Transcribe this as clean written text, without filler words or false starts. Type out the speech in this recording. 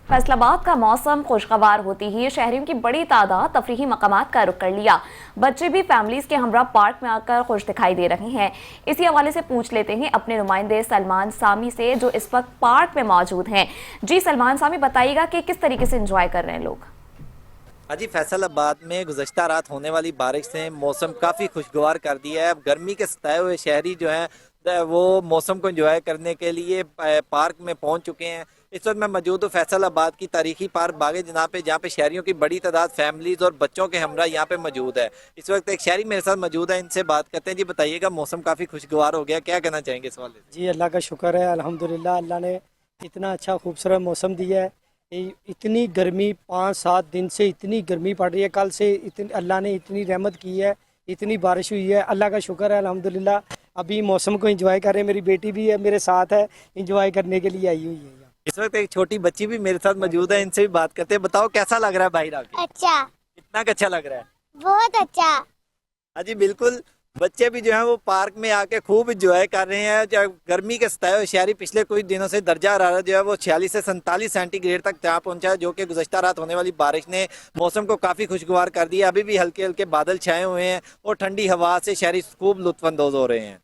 फैसलाबाद का मौसम खुशगवार होती ही शहरियों की बड़ी तादाद तफरीही मकामात का रुख कर लिया। बच्चे भी फैमिलीज के हमरा पार्क में आकर खुश दिखाई दे रहे हैं। इसी हवाले से पूछ लेते हैं अपने नुमाइंदे सलमान सामी से, जो इस वक्त पार्क में मौजूद हैं। जी सलमान सामी, बताइएगा कि किस तरीके से एंजॉय कर रहे हैं लोग। हाँ जी, फैसलाबाद में गुज़श्ता रात होने वाली बारिश ने मौसम काफ़ी खुशगवार कर दिया है। अब गर्मी के सताए हुए शहरी जो हैं वो मौसम को एंजॉय करने के लिए पार्क में पहुंच चुके हैं। इस वक्त मैं मौजूद हूँ फैसलाबाद की तारीखी पार्क बागे जनाब पे, जहाँ पे शहरियों की बड़ी तादाद फैमिलीज और बच्चों के हमरा यहाँ पे मौजूद है। इस वक्त एक शहरी मेरे साथ मौजूद है, इनसे बात करते हैं। जी बताइएगा, मौसम काफ़ी खुशगवार हो गया, क्या कहना चाहेंगे इस वाले से? जी अल्लाह का शुक्र है, अल्हम्दुलिल्लाह। अल्लाह ने इतना अच्छा खूबसूरत मौसम दिया है। इतनी गर्मी 5-7 दिन से इतनी गर्मी पड़ रही है, कल से अल्लाह ने इतनी रहमत की है, इतनी बारिश हुई है। अल्लाह का शुक्र है, अल्हम्दुलिल्लाह। अभी मौसम को एंजॉय कर रहे हैं। मेरी बेटी भी है मेरे साथ है, एंजॉय करने के लिए आई हुई है। इस वक्त एक छोटी बच्ची भी मेरे साथ मौजूद है, इनसे भी बात करते हैं। बताओ कैसा लग रहा है बाहर आके? अच्छा, कितना अच्छा लग रहा है? बहुत अच्छा। हाँ जी बिल्कुल, बच्चे भी जो है वो पार्क में आके खूब इंजॉय कर रहे हैं। जब गर्मी के सताए हुए शहरी पिछले कुछ दिनों से दर्जा हरारत जो है वो 46 से 47 सेंटीग्रेड तक जा पहुंचा है, जो कि गुज़श्ता रात होने वाली बारिश ने मौसम को काफ़ी खुशगवार कर दिया। अभी भी हल्के हल्के बादल छाए हुए हैं और ठंडी हवा से शहरी खूब लुत्फानंदोज हो रहे हैं।